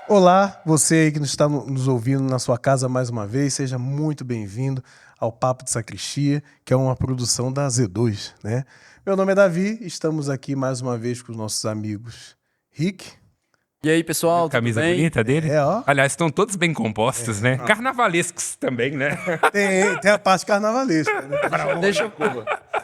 Olá, você aí que está nos ouvindo na sua casa mais uma vez, seja muito bem-vindo ao Papo de Sacristia, que é uma produção da Z2, né? Meu nome é Davi, estamos aqui mais uma vez com os nossos amigos Rick. E aí, pessoal, tudo Camisa bem? bonita dele? Ó. Aliás, estão todos bem compostos, né? Carnavalescos também, né? Tem a parte carnavalesca, né? Deixa eu...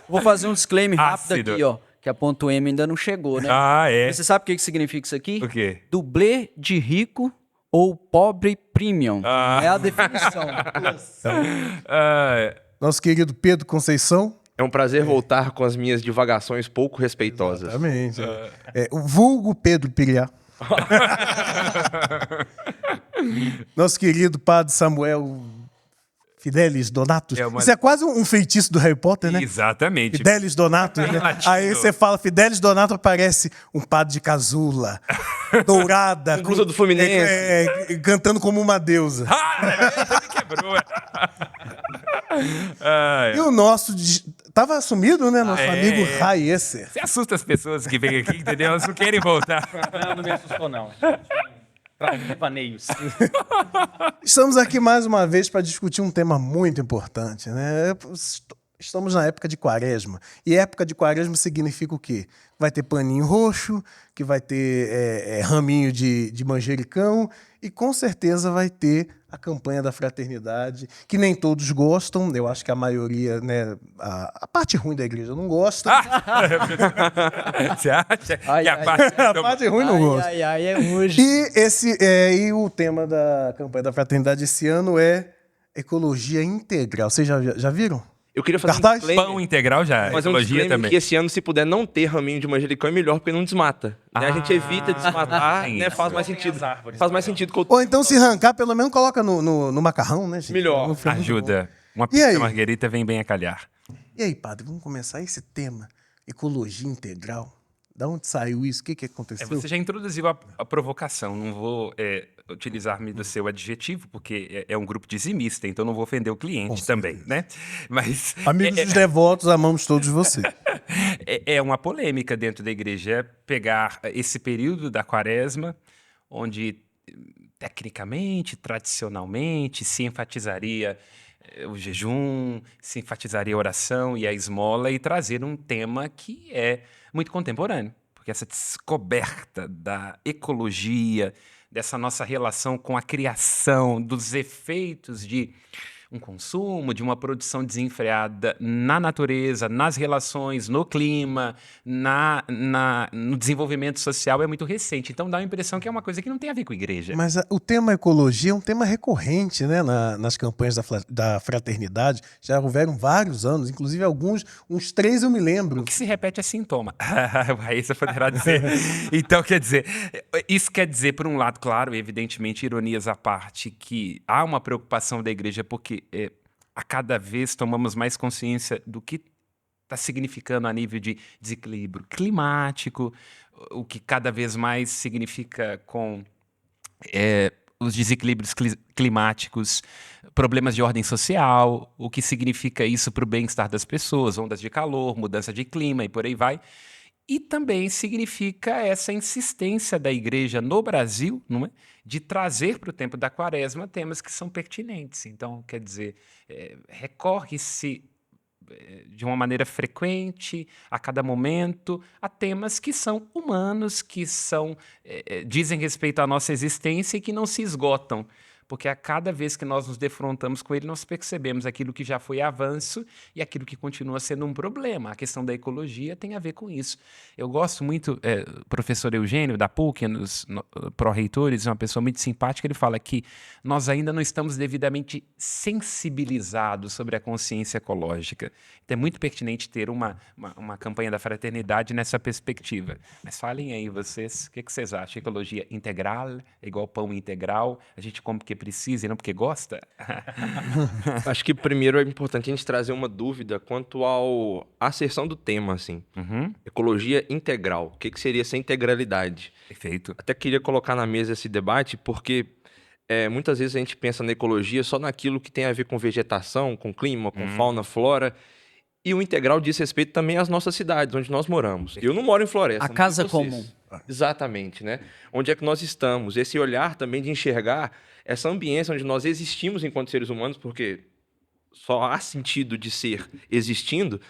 Vou fazer um disclaimer rápido Ácido. aqui, ó. Que a ponto M ainda não chegou, né? Ah, é. Você sabe o que significa isso aqui? O quê? Dublê de rico ou pobre premium. É a definição. Nosso querido Pedro Conceição. É um prazer voltar com as minhas divagações pouco respeitosas. Exatamente. O vulgo Pedro Piriá. Nosso querido padre Samuel Fidelis Donatus. Isso é quase um feitiço do Harry Potter, né? Exatamente. Fidelis Donatus, né? Aí você fala Fidelis Donatus, aparece um padre de casula, dourada. Com blusa do Fluminense. Cantando como uma deusa. Me quebrou. E o nosso... Tava assumido, né? Nosso amigo Raieser. Você assusta as pessoas que vêm aqui, entendeu? Elas não querem voltar. Não me assustou, não. Devaneios. Estamos aqui mais uma vez para discutir um tema muito importante, né? Estamos na época de quaresma. E época de quaresma significa o quê? Vai ter paninho roxo, que vai ter raminho de manjericão e com certeza vai ter a campanha da fraternidade, que nem todos gostam. Eu acho que a maioria, né? A parte ruim da igreja não gosta. Você acha Ai, que a ai. parte... A parte ruim não gosta. É hoje. E o tema da campanha da fraternidade esse ano é ecologia integral. Vocês já viram? Eu queria fazer Cartaz? um disclaimer. Pão integral já, Fazer um ecologia disclaimer também. que esse ano, se puder não ter raminho de manjericão, é melhor, porque não desmata. Né? A gente evita desmatar, tem né? isso. Faz mais sentido. Faz mais sentido que o... Ou então, se arrancar, pelo menos coloca no macarrão, né, gente? Melhor. Não fica muito Ajuda. Uma E aí? pizza marguerita vem bem a calhar. bom. E aí, padre, vamos começar esse tema, ecologia integral. Da onde saiu isso? O que aconteceu? Você já introduziu a provocação. Não vou utilizar-me do seu adjetivo, porque é um grupo dizimista, então não vou ofender o cliente também, né? Mas Amigos dos devotos, amamos todos vocês. é uma polêmica dentro da igreja pegar esse período da quaresma, onde tecnicamente, tradicionalmente, se enfatizaria o jejum, se enfatizaria a oração e a esmola e trazer um tema que é muito contemporâneo, porque essa descoberta da ecologia, dessa nossa relação com a criação, dos efeitos de um consumo, de uma produção desenfreada na natureza, nas relações, no clima, no desenvolvimento social é muito recente. Então dá a impressão que é uma coisa que não tem a ver com a igreja. Mas o tema ecologia é um tema recorrente, né, nas campanhas da fraternidade. Já houveram vários anos, inclusive uns 3 eu me lembro. O que se repete é sintoma. O Raíssa poderá dizer. Então, quer dizer, isso quer dizer, por um lado, claro, evidentemente, ironias à parte, que há uma preocupação da igreja porque a cada vez tomamos mais consciência do que está significando a nível de desequilíbrio climático, o que cada vez mais significa com os desequilíbrios climáticos, problemas de ordem social, o que significa isso para o bem-estar das pessoas, ondas de calor, mudança de clima e por aí vai. E também significa essa insistência da igreja no Brasil, não é? De trazer para o tempo da quaresma temas que são pertinentes. Então, quer dizer, recorre-se de uma maneira frequente, a cada momento, a temas que são humanos, que dizem respeito à nossa existência e que não se esgotam. Porque a cada vez que nós nos defrontamos com ele, nós percebemos aquilo que já foi avanço e aquilo que continua sendo um problema. A questão da ecologia tem a ver com isso. Eu gosto muito, o professor Eugênio, da PUC, pró-reitores, é uma pessoa muito simpática, ele fala que nós ainda não estamos devidamente sensibilizados sobre a consciência ecológica. Então é muito pertinente ter uma campanha da fraternidade nessa perspectiva. Mas falem aí vocês, o que vocês acham? Ecologia integral é igual pão integral? A gente come porque precisa e não porque gosta? Acho que primeiro é importante a gente trazer uma dúvida quanto à asserção do tema, assim. Ecologia integral. O que seria essa integralidade? Perfeito. Até queria colocar na mesa esse debate, porque muitas vezes a gente pensa na ecologia só naquilo que tem a ver com vegetação, com clima, com fauna, flora. E o integral diz respeito também às nossas cidades, onde nós moramos. Eu não moro em floresta. A casa comum. Exatamente, né? Onde é que nós estamos? Esse olhar também de enxergar essa ambiência onde nós existimos enquanto seres humanos, porque só há sentido de ser existindo.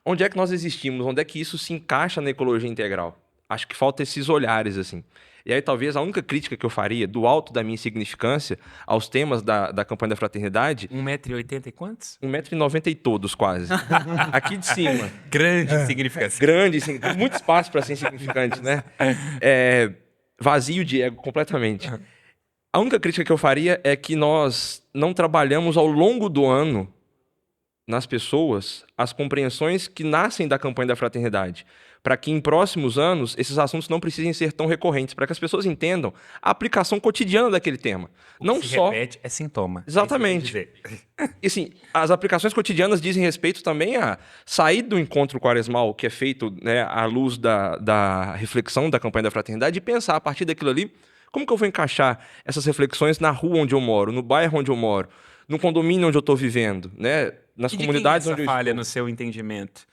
Onde é que nós existimos? Onde é que isso se encaixa na ecologia integral? Acho que falta esses olhares, assim. E aí, talvez, a única crítica que eu faria, do alto da minha insignificância, aos temas da campanha da fraternidade... 1,80 m e quantos? 1,90 m e todos, quase. Aqui de cima. Grande insignificância. Grande, assim, muito espaço para ser insignificante, né? Vazio de ego, completamente. A única crítica que eu faria é que nós não trabalhamos ao longo do ano nas pessoas as compreensões que nascem da campanha da fraternidade, para que em próximos anos esses assuntos não precisem ser tão recorrentes, para que as pessoas entendam a aplicação cotidiana daquele tema. Não Se só repete, é sintoma. Exatamente. É isso que eu quis dizer. E assim, as aplicações cotidianas dizem respeito também a sair do encontro quaresmal, que é feito, né, à luz da reflexão da campanha da fraternidade, e pensar a partir daquilo ali, como que eu vou encaixar essas reflexões na rua onde eu moro, no bairro onde eu moro, no condomínio onde eu estou vivendo, né, nas E de comunidades quem é onde essa eu falha estou. no seu entendimento?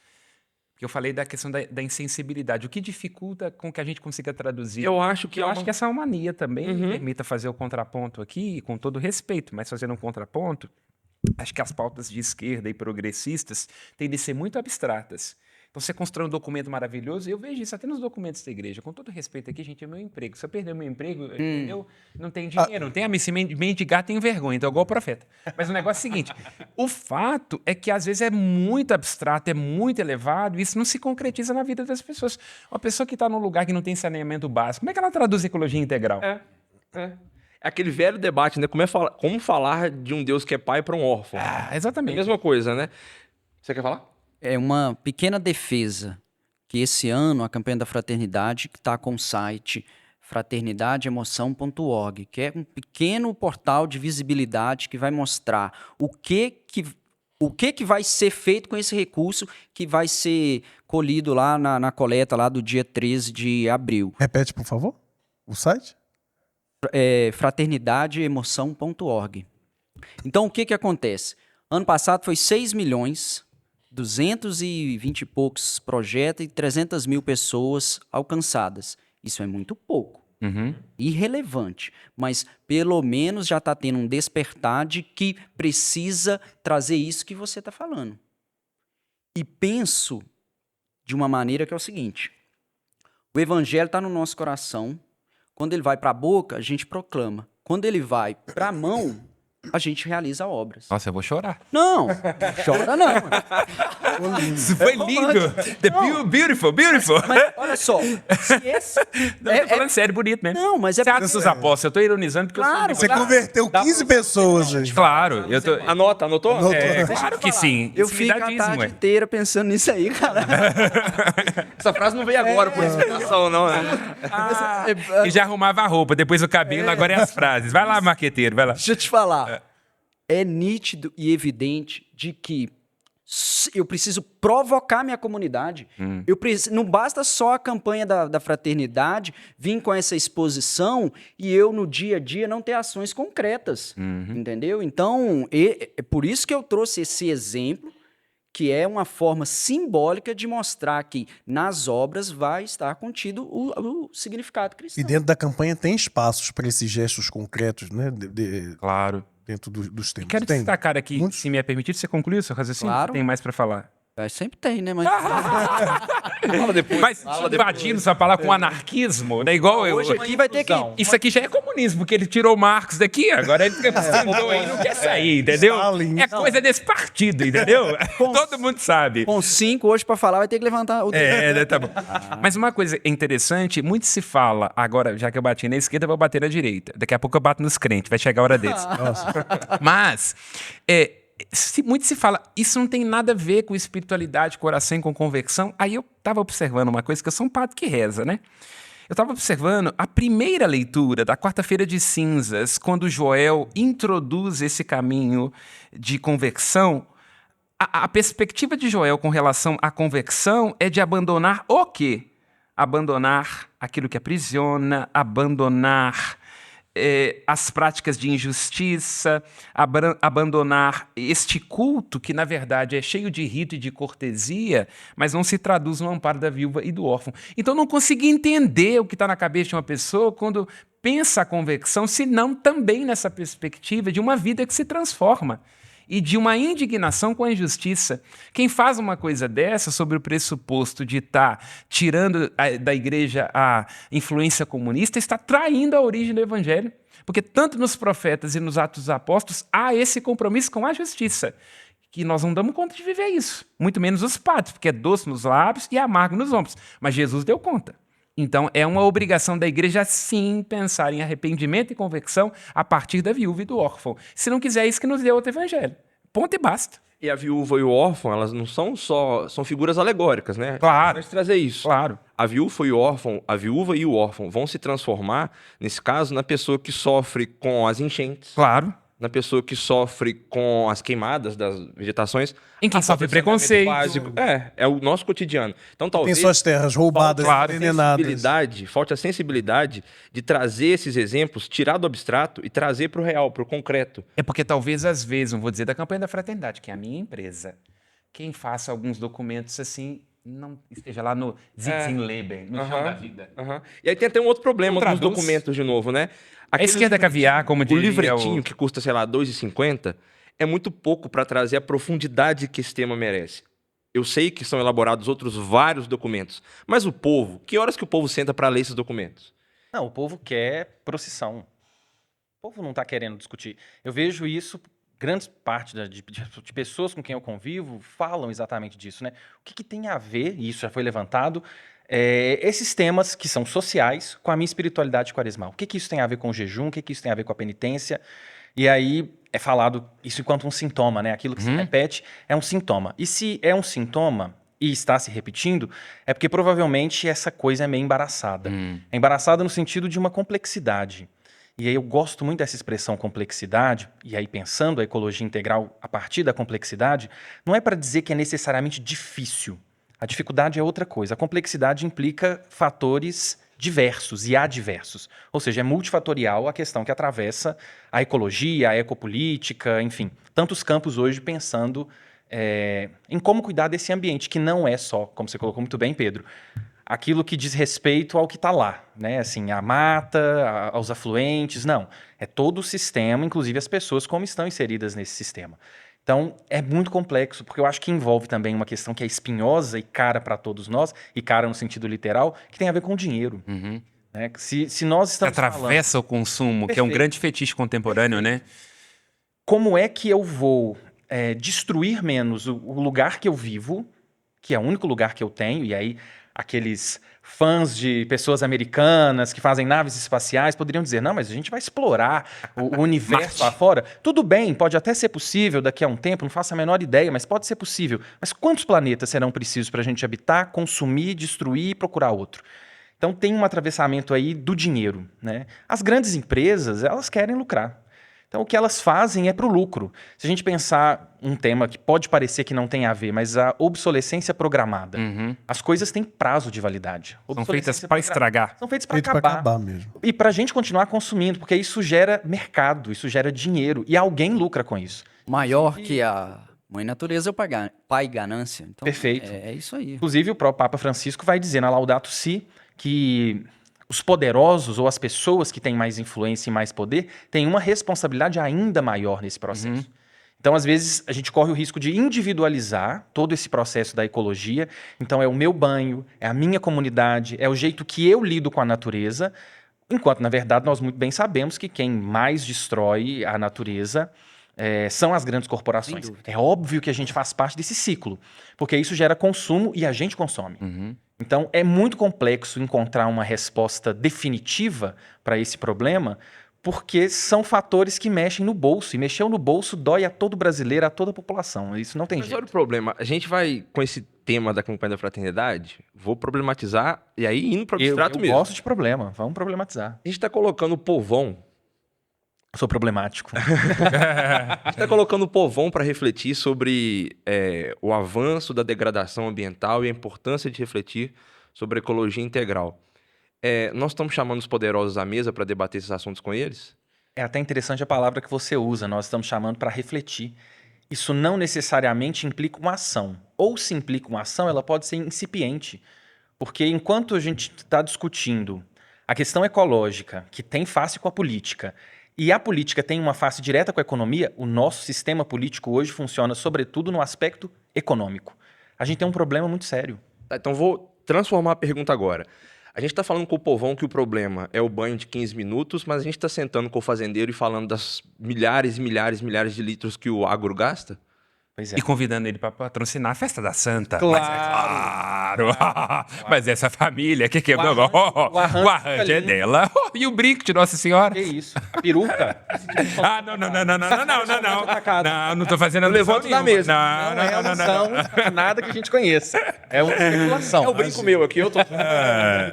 Porque eu falei da questão da insensibilidade. O que dificulta com que a gente consiga traduzir? Eu acho que Eu é acho uma- que essa é uma mania também me Uhum. permita fazer o contraponto aqui, com todo respeito, mas fazendo um contraponto, acho que as pautas de esquerda e progressistas tendem a ser muito abstratas. Então você constrói um documento maravilhoso, e eu vejo isso até nos documentos da igreja. Com todo respeito aqui, gente, é meu emprego. Se eu perder meu emprego, eu não tenho dinheiro, não tenho a se mendigar, tenho vergonha, então é igual o profeta. Mas o negócio é o seguinte, o fato é que às vezes é muito abstrato, é muito elevado, e isso não se concretiza na vida das pessoas. Uma pessoa que está num lugar que não tem saneamento básico, como é que ela traduz ecologia integral? É aquele velho debate, né? Como falar de um Deus que é pai para um órfão? Ah, É a exatamente. mesma coisa, né? Você quer falar? É uma pequena defesa que esse ano a campanha da fraternidade, que está com o site fraternidadeemoção.org, que é um pequeno portal de visibilidade que vai mostrar o que vai ser feito com esse recurso que vai ser colhido lá na coleta lá do dia 13 de abril. Repete, por favor, o site? Fraternidadeemoção.org. Então, o que acontece? Ano passado foi 6 milhões, 220 e poucos projetos e 300 mil pessoas alcançadas. Isso é muito pouco, irrelevante, mas pelo menos já está tendo um despertar de que precisa trazer isso que você está falando. E penso de uma maneira que é o seguinte, o evangelho está no nosso coração. Quando ele vai para a boca, a gente proclama. Quando ele vai para a mão, a gente realiza obras. Nossa, eu vou chorar. Não, chora não. Isso foi lindo. Beautiful, beautiful. Mas olha só, se esse... Não, eu tô falando sério, bonito mesmo. Não, mas é Você porque- acha os apóstolos? Eu tô ironizando porque Claro, eu Você sou... converteu 15 pessoas, gente. Claro, eu tô... Anotou? É, claro que sim. Eu Isso me fico dá a dízimo, tarde ué. inteira pensando nisso aí, cara. Essa frase não veio agora por explicação, não, né? E já arrumava a roupa, depois o cabelo, agora é as frases. Vai lá, marqueteiro, vai lá. Deixa eu te falar. É nítido e evidente de que eu preciso provocar minha comunidade. Não basta só a campanha da fraternidade vir com essa exposição e eu, no dia a dia, não ter ações concretas. Entendeu? Então, é por isso que eu trouxe esse exemplo, que é uma forma simbólica de mostrar que nas obras vai estar contido o significado cristão. E dentro da campanha tem espaços para esses gestos concretos, né? Claro. Dentro dos temas. Quero Tem. destacar aqui, Muitos. se me é permitido, você concluiu o seu raciocínio? Claro. Tem mais pra falar. Sempre tem, né? Mas... Fala depois. Mas invadindo sua palavra com anarquismo, né? Igual eu. Hoje aqui vai ter que... Isso aqui já é comunismo, porque ele tirou Marx daqui, agora ele sentou aí e não quer sair, entendeu? Stalin. É coisa desse partido, entendeu? Todo mundo sabe. Com 5 hoje pra falar, vai ter que levantar o dedo. Né, tá bom. Mas uma coisa interessante, muito se fala, agora, já que eu bati na esquerda, eu vou bater na direita. Daqui a pouco eu bato nos crentes, vai chegar a hora deles. Mas, muito se fala, isso não tem nada a ver com espiritualidade, coração e com conversão. Aí eu estava observando uma coisa, que eu sou um padre que reza, né? Eu estava observando a primeira leitura da quarta-feira de cinzas, quando Joel introduz esse caminho de conversão. A perspectiva de Joel com relação à conversão é de abandonar o quê? Abandonar aquilo que aprisiona, abandonar as práticas de injustiça, abandonar este culto que, na verdade, é cheio de rito e de cortesia, mas não se traduz no amparo da viúva e do órfão. Então, não consegui entender o que está na cabeça de uma pessoa quando pensa a conversão, senão também nessa perspectiva de uma vida que se transforma e de uma indignação com a injustiça. Quem faz uma coisa dessa sobre o pressuposto de estar tirando da igreja a influência comunista está traindo a origem do evangelho, porque tanto nos profetas e nos Atos dos Apóstolos há esse compromisso com a justiça, que nós não damos conta de viver isso, muito menos os padres, porque é doce nos lábios e amargo nos ombros, mas Jesus deu conta. Então, é uma obrigação da igreja, sim, pensar em arrependimento e conversão a partir da viúva e do órfão. Se não quiser, é isso que nos deu outro evangelho. Ponto e basta. E a viúva e o órfão, elas não são só... São figuras alegóricas, né? Claro. Vamos trazer isso. Claro. A viúva e o órfão vão se transformar, nesse caso, na pessoa que sofre com as enchentes. Claro. Na pessoa que sofre com as queimadas das vegetações. Em quem sofre preconceito. Básico. É o nosso cotidiano. Então, Tem talvez... suas terras roubadas, envenenadas. Falta a sensibilidade de trazer esses exemplos, tirar do abstrato e trazer para o real, para o concreto. É porque talvez, às vezes, não vou dizer da campanha da fraternidade, que é a minha empresa, quem faça alguns documentos assim, não esteja lá no Sitzenleben, no chão da vida. E aí tem até um outro problema com os Traduz. documentos, de novo, né? A esquerda caviar, como O diria livretinho que custa, sei lá, R$ 2,50, é muito pouco para trazer a profundidade que esse tema merece. Eu sei que são elaborados outros vários documentos, mas o povo, que horas que o povo senta para ler esses documentos? Não, o povo quer procissão. O povo não está querendo discutir. Eu vejo isso, grande parte de pessoas com quem eu convivo falam exatamente disso, né? O que tem a ver, e isso já foi levantado, esses temas que são sociais com a minha espiritualidade quaresmal. O que isso tem a ver com o jejum? O que isso tem a ver com a penitência? E aí é falado isso enquanto um sintoma, né? Aquilo que se repete é um sintoma. E se é um sintoma e está se repetindo, é porque provavelmente essa coisa é meio embaraçada. É embaraçada no sentido de uma complexidade. E aí eu gosto muito dessa expressão complexidade, e aí pensando a ecologia integral a partir da complexidade, não é para dizer que é necessariamente difícil. A dificuldade é outra coisa. A complexidade implica fatores diversos e adversos. Ou seja, é multifatorial a questão que atravessa a ecologia, a ecopolítica, enfim, tantos campos hoje pensando em como cuidar desse ambiente, que não é só, como você colocou muito bem, Pedro, aquilo que diz respeito ao que está lá, né? Assim, a mata, aos afluentes, não. É todo o sistema, inclusive as pessoas como estão inseridas nesse sistema. Então, é muito complexo, porque eu acho que envolve também uma questão que é espinhosa e cara para todos nós, e cara no sentido literal, que tem a ver com o dinheiro. Né? Se nós estamos atravessa o consumo, que é um grande fetiche contemporâneo, né? Como é que eu vou destruir menos o lugar que eu vivo, que é o único lugar que eu tenho, e aí aqueles fãs de pessoas americanas que fazem naves espaciais poderiam dizer, não, mas a gente vai explorar o universo lá fora. Tudo bem, pode até ser possível daqui a um tempo, não faço a menor ideia, mas pode ser possível. Mas quantos planetas serão precisos para a gente habitar, consumir, destruir e procurar outro? Então tem um atravessamento aí do dinheiro, né? As grandes empresas, elas querem lucrar. Então, o que elas fazem é para o lucro. Se a gente pensar um tema que pode parecer que não tem a ver, mas a obsolescência programada. As coisas têm prazo de validade. São feitas para estragar. São feitas para acabar mesmo. E para a gente continuar consumindo, porque isso gera mercado, isso gera dinheiro. E alguém lucra com isso. Maior que a mãe natureza é o pai ganância. Então, Perfeito. É isso aí. Inclusive, o próprio Papa Francisco vai dizer na Laudato Si que os poderosos ou as pessoas que têm mais influência e mais poder têm uma responsabilidade ainda maior nesse processo. Então, às vezes, a gente corre o risco de individualizar todo esse processo da ecologia. Então, é o meu banho, é a minha comunidade, é o jeito que eu lido com a natureza, enquanto, na verdade, nós muito bem sabemos que quem mais destrói a natureza são as grandes corporações. É óbvio que a gente faz parte desse ciclo, porque isso gera consumo e a gente consome. Então, é muito complexo encontrar uma resposta definitiva para esse problema, porque são fatores que mexem no bolso. E mexeu no bolso dói a todo brasileiro, a toda a população. Isso não tem Mas jeito. olha o problema. A gente vai, com esse tema da campanha da fraternidade, vou problematizar, e aí indo para o abstrato Eu mesmo. gosto de problema. Vamos problematizar. A gente está colocando o povão. Sou problemático. A gente está colocando o povão para refletir sobre o avanço da degradação ambiental e a importância de refletir sobre a ecologia integral. nós estamos chamando os poderosos à mesa para debater esses assuntos com eles? É até interessante a palavra que você usa, nós estamos chamando para refletir. Isso não necessariamente implica uma ação. Ou se implica uma ação, ela pode ser incipiente. Porque enquanto a gente está discutindo a questão ecológica, que tem face com a política, e a política tem uma face direta com a economia, o nosso sistema político hoje funciona sobretudo no aspecto econômico. A gente tem um problema muito sério. Tá, então vou transformar a pergunta agora. A gente está falando com o povão que o problema é o banho de 15 minutos, mas a gente está sentando com o fazendeiro e falando das milhares e milhares e milhares de litros que o agro gasta? Pois é. E convidando ele para patrocinar a festa da Santa. Claro. Mas é claro. Mas essa família, que é O arranjo o arranjo fica é lindo. dela. E o brinco de Nossa Senhora. Que isso? A peruca? Ah, não. Não tô fazendo Eu levanto alusão da nenhuma. mesa. Não é alusão a nada que a gente conheça. É uma especulação. É o brinco meu aqui, eu tô...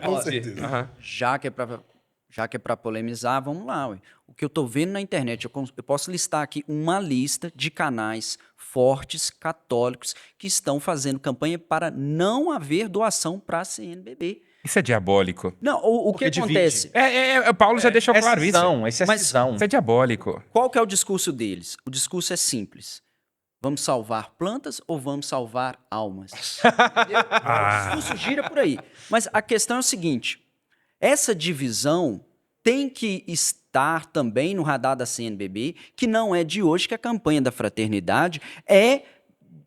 Com certeza. Aham. Já que é para polemizar, vamos lá. Ué. O que eu estou vendo na internet, eu posso listar aqui uma lista de canais fortes, católicos, que estão fazendo campanha para não haver doação para a CNBB. Isso é diabólico. Não, o que Porque divide. acontece? O Paulo já deixou claro isso. Esse é Mas- cisão. Isso é diabólico. Qual que é o discurso deles? O discurso é simples. Vamos salvar plantas ou vamos salvar almas? Entendeu? O discurso gira por aí. Mas a questão é o seguinte, essa divisão tem que estar também no radar da CNBB, que não é de hoje que a campanha da fraternidade é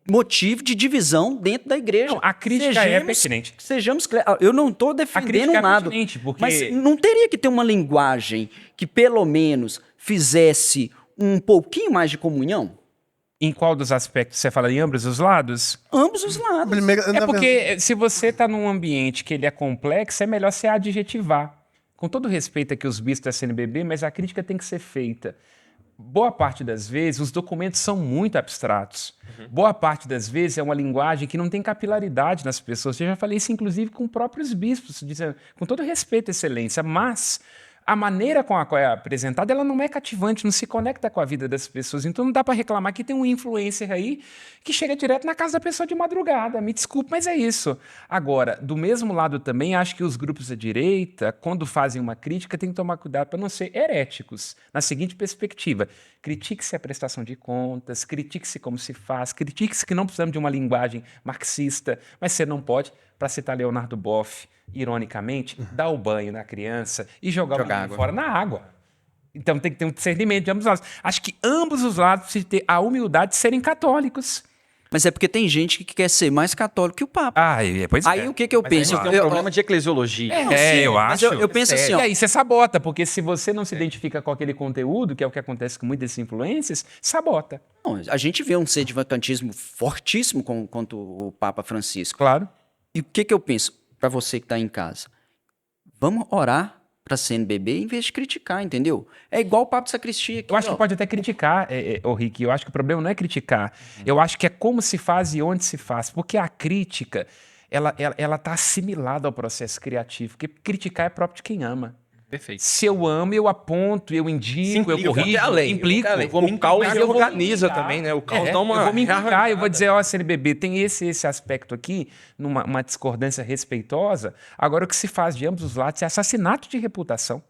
motivo de divisão dentro da igreja. Não, a crítica é pertinente. Sejamos claros. Eu não estou A defendendo crítica é nada. pertinente, porque... Mas não teria que ter uma linguagem que pelo menos fizesse um pouquinho mais de comunhão? Em qual dos aspectos você fala? Em ambos os lados? Ambos os lados. Primeiro, É porque se você está num ambiente que ele é complexo, é melhor você adjetivar. Com todo respeito aqui aos bispos da CNBB, mas a crítica tem que ser feita. Boa parte das vezes, os documentos são muito abstratos. Boa parte das vezes é uma linguagem que não tem capilaridade nas pessoas. Eu já falei isso, inclusive, com próprios bispos, dizendo, com todo respeito, excelência, mas a maneira com a qual é apresentada, ela não é cativante, não se conecta com a vida das pessoas. Então não dá para reclamar que tem um influencer aí que chega direto na casa da pessoa de madrugada. Me desculpe, mas é isso. Agora, do mesmo lado também, acho que os grupos da direita, quando fazem uma crítica, tem que tomar cuidado para não ser heréticos. Na seguinte perspectiva, critique-se a prestação de contas, critique-se como se faz, critique-se que não precisamos de uma linguagem marxista, mas você não pode, para citar Leonardo Boff, ironicamente, dar o banho na criança e jogar o menino água fora na água. Então tem que ter um discernimento de ambos os lados. Acho que ambos os lados precisam ter a humildade de serem católicos. Mas é porque tem gente que quer ser mais católico que o Papa. Pois Aí o que eu Mas penso? a gente tem um problema de eclesiologia. eu Mas acho. eu penso assim, E ó, aí você sabota, porque se você não se identifica com aquele conteúdo, que é o que acontece com muitas influências, sabota. não, a gente vê um sedivacantismo fortíssimo contra o Papa Francisco. Claro. E o que eu penso para você que está em casa? Vamos orar para a CNBB em vez de criticar, entendeu? É igual o Papo de Sacristia aqui, Eu acho ó. que pode até criticar, Rick. Eu acho que o problema não é criticar. Eu acho que é como se faz e onde se faz. Porque a crítica, ela tá assimilada ao processo criativo. Porque criticar é próprio de quem ama. Perfeito. Se eu amo, eu aponto, eu indico, eu corrijo, implico. O caos Mas eu vou me organiza implicar. também, né? O caos dá Eu uma... vou me implicar, eu vou dizer, ó, CNBB, tem esse aspecto aqui, numa discordância respeitosa. Agora, o que se faz de ambos os lados é assassinato de reputação.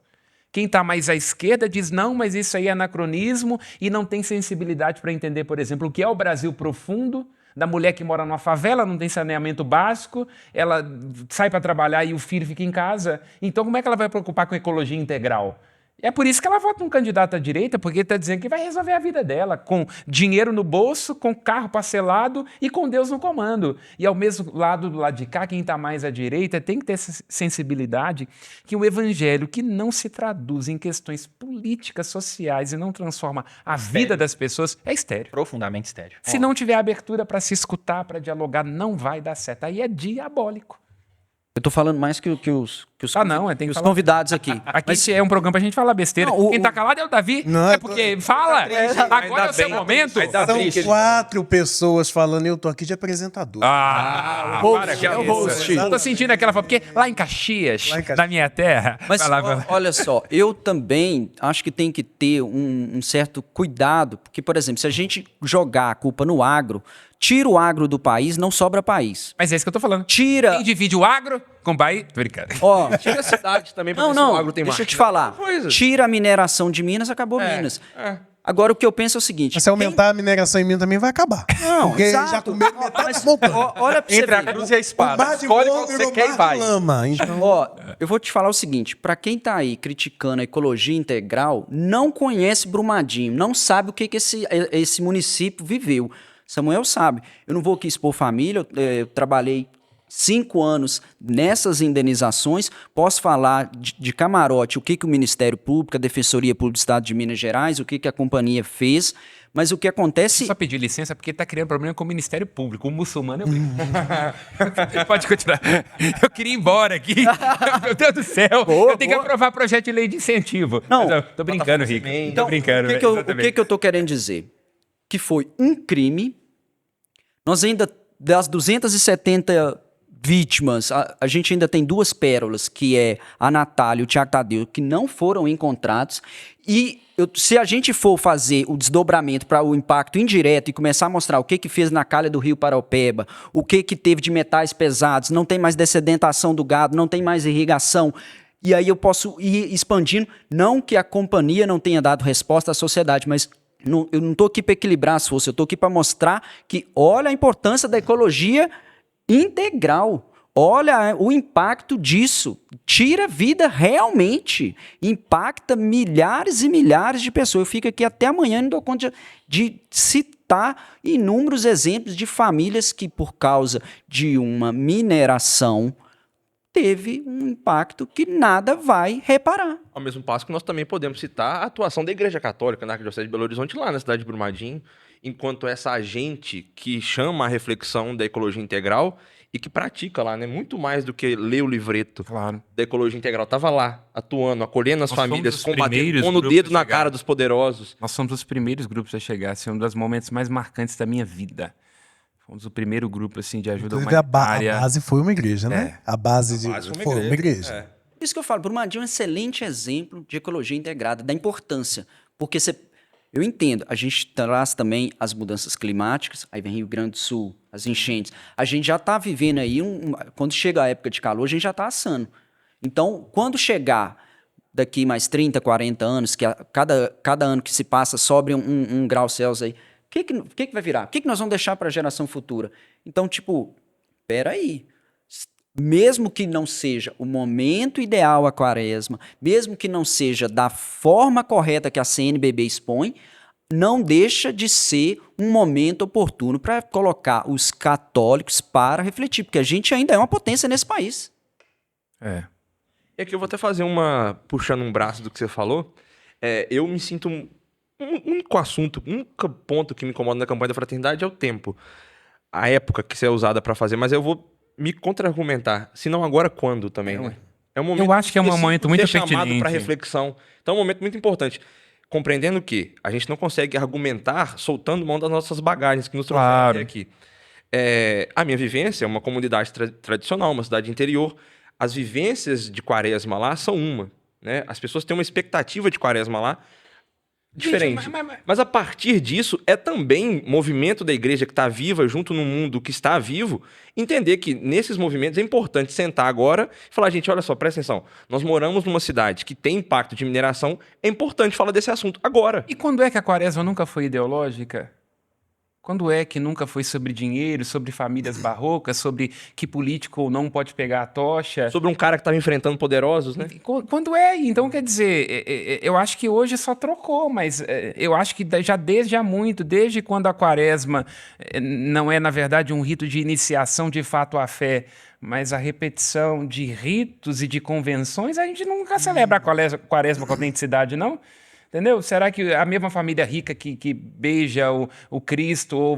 Quem está mais à esquerda diz, não, mas isso aí é anacronismo e não tem sensibilidade para entender, por exemplo, o que é o Brasil profundo, da mulher que mora numa favela, não tem saneamento básico, ela sai para trabalhar e o filho fica em casa. Então, como é que ela vai preocupar com ecologia integral? É por isso que ela vota num candidato à direita, porque ele está dizendo que vai resolver a vida dela, com dinheiro no bolso, com carro parcelado e com Deus no comando. E ao mesmo lado, do lado de cá, quem está mais à direita tem que ter essa sensibilidade que o evangelho, que não se traduz em questões políticas, sociais e não transforma a vida das pessoas, é estéril. Profundamente estéreo. Se não tiver abertura para se escutar, para dialogar, não vai dar certo. Aí é diabólico. Eu tô falando mais que os Tem que os falar. convidados aqui. Aqui é um programa pra gente falar besteira. Não, Quem tá calado é o Davi. Não, é eu porque fala. Agora é o seu momento. São triste. 4 pessoas falando e eu tô aqui de apresentador. Para é o com host. isso. Tô sentindo aquela fala, porque lá em Caxias, Lá em Caxias. na minha terra. Mas vai lá, vai lá. olha só, eu também acho que tem que ter um certo cuidado, porque, por exemplo, se a gente jogar a culpa no agro, tira o agro do país, não sobra país. Mas é isso que eu tô falando. Tira. Quem divide o agro Combai, tô brincando. Ó, Tira a cidade também pra não, ver se o não, agro tem deixa eu te marca. falar. Coisa. Tira a mineração de Minas, acabou Minas. Agora, o que eu penso é o seguinte... Mas se aumentar a mineração em Minas também vai acabar. Não, porque exato. já comeu metade Mas, das montanhas. olha pra você Entre a ver. cruz e a O espada. mar de Escolhe boa qual que você virou quer e mar de vai. lama. Então, Ó, eu vou te falar o seguinte, pra quem tá aí criticando a ecologia integral, não conhece Brumadinho, não sabe o que esse município viveu. Samuel sabe. Eu não vou aqui expor família, eu trabalhei 5 anos nessas indenizações, posso falar de camarote, o que o Ministério Público, a Defensoria Pública do Estado de Minas Gerais, o que a companhia fez, mas o que acontece... Só pedir licença porque tá criando problema com o Ministério Público. O muçulmano Pode continuar. Eu queria ir embora aqui. Meu Deus do céu. Boa, eu tenho que boa. aprovar projeto de lei de incentivo. Não. Mas eu tô brincando, Rico. Então, Tô brincando. o que eu tô querendo dizer? Que foi um crime, nós ainda, das 270 vítimas, a gente ainda tem 2 pérolas, que é a Natália e o Tiago Tadeu, que não foram encontrados, e se a gente for fazer o desdobramento para o impacto indireto e começar a mostrar o que fez na calha do Rio Paraupeba, o que teve de metais pesados, não tem mais dessedentação do gado, não tem mais irrigação, e aí eu posso ir expandindo, não que a companhia não tenha dado resposta à sociedade, mas eu não estou aqui para equilibrar as forças, eu estou aqui para mostrar que olha a importância da ecologia integral. Olha o impacto disso. Tira vida realmente. Impacta milhares e milhares de pessoas. Eu fico aqui até amanhã e não dou conta de citar inúmeros exemplos de famílias que, por causa de uma mineração, teve um impacto que nada vai reparar. Ao mesmo passo que nós também podemos citar a atuação da Igreja Católica na Arquidiocese de Belo Horizonte, lá na cidade de Brumadinho, enquanto essa agente que chama a reflexão da ecologia integral e que pratica lá, né? Muito mais do que ler o livreto Claro. da ecologia integral. Estava lá, atuando, acolhendo as Nós somos famílias, os combatendo, primeiros pondo o grupos dedo a na chegar. cara dos poderosos. Nós somos os primeiros grupos a chegar. Assim, um dos momentos mais marcantes da minha vida. Fomos o primeiro grupo assim, de ajuda inclusive, a humanitária. base foi uma igreja, né? A base, foi uma igreja. É. Por isso que eu falo, Brumadinho é um excelente exemplo de ecologia integrada, da importância. Porque eu entendo, a gente traz também as mudanças climáticas, aí vem Rio Grande do Sul, as enchentes. A gente já está vivendo aí, quando chega a época de calor, a gente já está assando. Então, quando chegar daqui mais 30, 40 anos, que cada ano que se passa sobre um grau Celsius aí, o que vai virar? O que nós vamos deixar para a geração futura? Então, peraí. Mesmo que não seja o momento ideal a quaresma, mesmo que não seja da forma correta que a CNBB expõe, não deixa de ser um momento oportuno para colocar os católicos para refletir, porque a gente ainda é uma potência nesse país. É. E aqui eu vou até fazer puxando um braço do que você falou. Eu me sinto um único assunto, um único ponto que me incomoda na campanha da fraternidade é o tempo. A época que isso é usada para fazer, mas eu vou me contra-argumentar. Se não agora, quando também, né? É um momento Eu acho que é um momento muito chamado pertinente. para reflexão. Então é um momento muito importante. Compreendendo que a gente não consegue argumentar soltando mão das nossas bagagens que nos trouxeram Claro. até aqui. A minha vivência é uma comunidade tradicional, uma cidade interior. As vivências de quaresma lá são né? As pessoas têm uma expectativa de quaresma lá diferente. Mas a partir disso, é também movimento da igreja que está viva junto no mundo que está vivo, entender que nesses movimentos é importante sentar agora e falar, gente, olha só, presta atenção, nós moramos numa cidade que tem impacto de mineração, é importante falar desse assunto agora. E quando é que a quaresma nunca foi ideológica? Quando é que nunca foi sobre dinheiro, sobre famílias barrocas, sobre que político não pode pegar a tocha? Sobre um cara que estava enfrentando poderosos, né? Quando é? Então, quer dizer, eu acho que hoje só trocou, mas eu acho que já desde há muito, desde quando a quaresma não é, na verdade, um rito de iniciação de fato à fé, mas a repetição de ritos e de convenções, a gente nunca celebra a quaresma com autenticidade, não? Entendeu? Será que a mesma família rica que beija o Cristo ou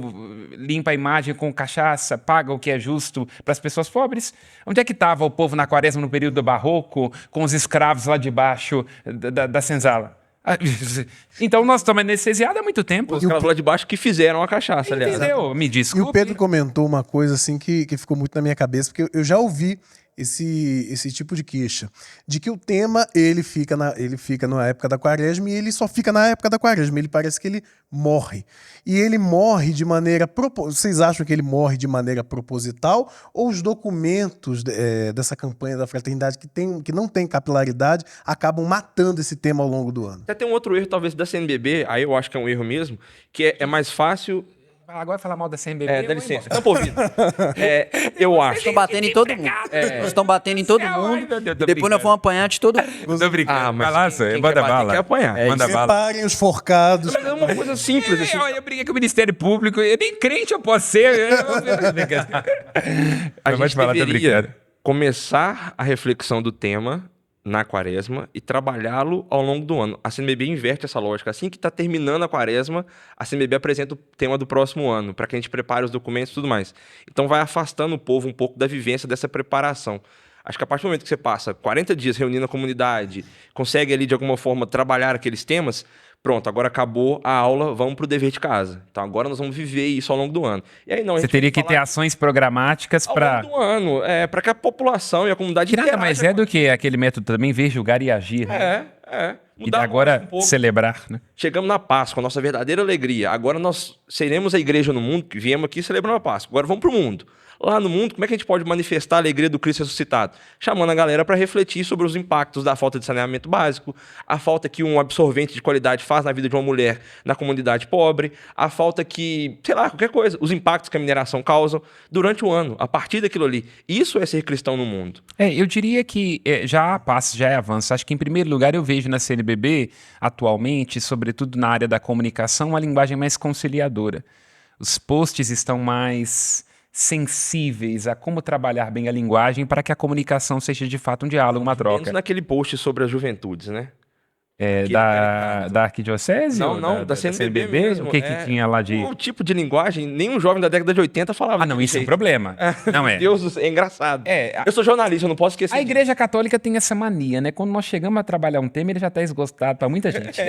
limpa a imagem com cachaça, paga o que é justo para as pessoas pobres? Onde é que estava o povo na quaresma no período do barroco, com os escravos lá debaixo da senzala? Então nós estamos anestesiados há muito tempo. Os caras lá de baixo que fizeram a cachaça, aliás. Entendeu? Me E desculpe. o Pedro comentou uma coisa assim que ficou muito na minha cabeça, porque eu já ouvi esse tipo de queixa, de que o tema ele fica na época da quaresma e ele só fica na época da quaresma, ele parece que ele morre. E ele morre de maneira... Vocês acham que ele morre de maneira proposital ou os documentos dessa campanha da fraternidade que não tem capilaridade acabam matando esse tema ao longo do ano? Até tem um outro erro, talvez, da CNBB, aí eu acho que é um erro mesmo, que é mais fácil... Agora falar mal da CNBB. Dá licença. Tampa ouvido. Eu acho. Estão batendo em todo mundo. Eles estão batendo em todo mundo. E depois nós vamos apanhar de todo mundo. Tô brincando. Vai lá, quem manda quer bater, bala. quer apanhar. Manda bala. Separem os forcados. Mas é uma coisa simples, assim. Eu briguei com o Ministério Público, eu nem crente eu posso ser. A Pode gente falar, tô deveria brincando. começar a reflexão do tema na quaresma e trabalhá-lo ao longo do ano. A CNBB inverte essa lógica. Assim que está terminando a quaresma, a CNBB apresenta o tema do próximo ano, para que a gente prepare os documentos e tudo mais. Então vai afastando o povo um pouco da vivência dessa preparação. Acho que a partir do momento que você passa 40 dias reunindo a comunidade, consegue ali de alguma forma trabalhar aqueles temas, pronto, agora acabou a aula, vamos para o dever de casa. Então agora nós vamos viver isso ao longo do ano. E aí não, a Você gente teria tem que ter ações programáticas ao para... longo do ano, para que a população e a comunidade Que nada interaja mais é do que aquele método também, ver, julgar e agir. Né? E Mudar agora um pouco. celebrar, né? Chegamos na Páscoa, a nossa verdadeira alegria. Agora nós seremos a igreja no mundo, que viemos aqui celebrando a Páscoa. Agora vamos para o mundo. Lá no mundo, como é que a gente pode manifestar a alegria do Cristo ressuscitado? Chamando a galera para refletir sobre os impactos da falta de saneamento básico, a falta que um absorvente de qualidade faz na vida de uma mulher na comunidade pobre, a falta que, sei lá, qualquer coisa, os impactos que a mineração causa durante o ano, a partir daquilo ali. Isso é ser cristão no mundo. Eu diria que já há passos, já é avanço. Acho que, em primeiro lugar, eu vejo na CNBB, atualmente, sobretudo na área da comunicação, uma linguagem mais conciliadora. Os posts estão mais sensíveis a como trabalhar bem a linguagem para que a comunicação seja, de fato, um diálogo, uma troca. Menos naquele post sobre as juventudes, né? Da Arquidiocese? Não, da CNBB mesmo. O que tinha lá de... O tipo de linguagem, nenhum jovem da década de 80 falava. Ah, não, isso é um problema. Não é. Deus do céu, é engraçado. Eu sou jornalista, eu não posso esquecer A disso. Igreja Católica tem essa mania, né? Quando nós chegamos a trabalhar um tema, ele já está esgotado para muita gente.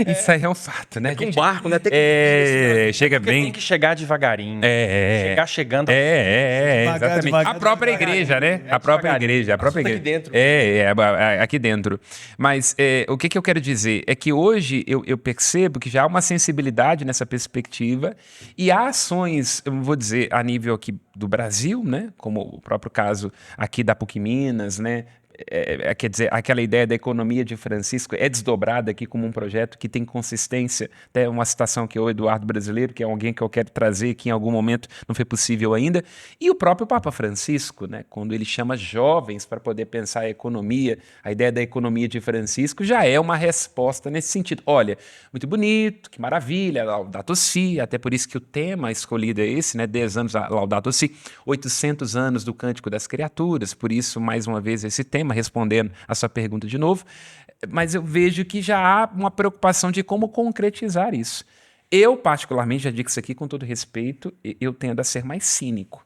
Isso aí é um fato, né? Um barco, né? Tem que... Chega Porque bem... tem que chegar devagarinho. Chegar chegando. Devagar, exatamente. devagar, A própria igreja, né? A própria igreja. Aqui dentro. Aqui dentro. Mas o que eu quero dizer é que hoje eu percebo que já há uma sensibilidade nessa perspectiva e há ações, eu vou dizer, a nível aqui do Brasil, né? Como o próprio caso aqui da PUC Minas, né? Quer dizer, aquela ideia da economia de Francisco é desdobrada aqui como um projeto que tem consistência. Até uma citação que é o Eduardo Brasileiro, que é alguém que eu quero trazer, que em algum momento não foi possível ainda. E o próprio Papa Francisco, né, quando ele chama jovens para poder pensar a economia, a ideia da economia de Francisco já é uma resposta nesse sentido. Olha, muito bonito, que maravilha, Laudato Si, até por isso que o tema escolhido é esse, né, 10 anos Laudato Si, 800 anos do Cântico das Criaturas, por isso, mais uma vez, esse tema, respondendo a sua pergunta de novo, mas eu vejo que já há uma preocupação de como concretizar isso. Eu, particularmente, já digo isso aqui com todo respeito, eu tendo a ser mais cínico.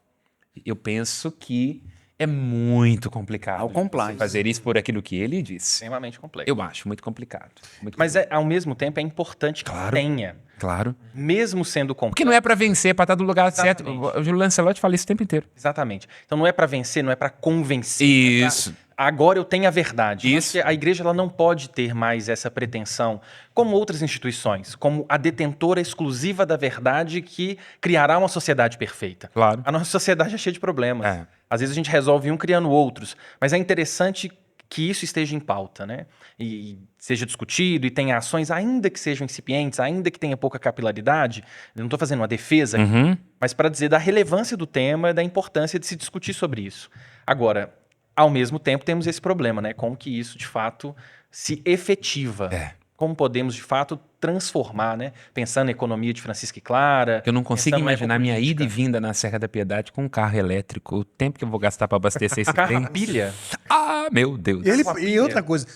Eu penso que é muito complicado Ao compliance. fazer isso por aquilo que ele disse. Extremamente complexo. Eu acho muito complicado. Mas, ao mesmo tempo, é importante que tenha. Claro. Mesmo sendo complexo. Porque não é para vencer, para estar do lugar certo. O Júlio Lancelotti fala isso o tempo inteiro. Exatamente. Então não é para vencer, não é para convencer. Isso. Agora eu tenho a verdade. Isso. A igreja ela não pode ter mais essa pretensão, como outras instituições, como a detentora exclusiva da verdade que criará uma sociedade perfeita. Claro. A nossa sociedade é cheia de problemas. É. Às vezes a gente resolve um criando outros, mas é interessante que isso esteja em pauta, né? E seja discutido e tenha ações, ainda que sejam incipientes, ainda que tenha pouca capilaridade. Eu não estou fazendo uma defesa aqui, mas para dizer da relevância do tema e da importância de se discutir sobre isso. Agora, ao mesmo tempo, temos esse problema, né? Como que isso, de fato, se efetiva. Como podemos, de fato, transformar, né? Pensando em economia de Francisco e Clara. Eu não consigo pensando na imaginar minha ida e ecopolítica. vinda na Serra da Piedade com um carro elétrico. O tempo que eu vou gastar para abastecer esse Carro trem. a pilha. Ah, meu Deus. E outra coisa,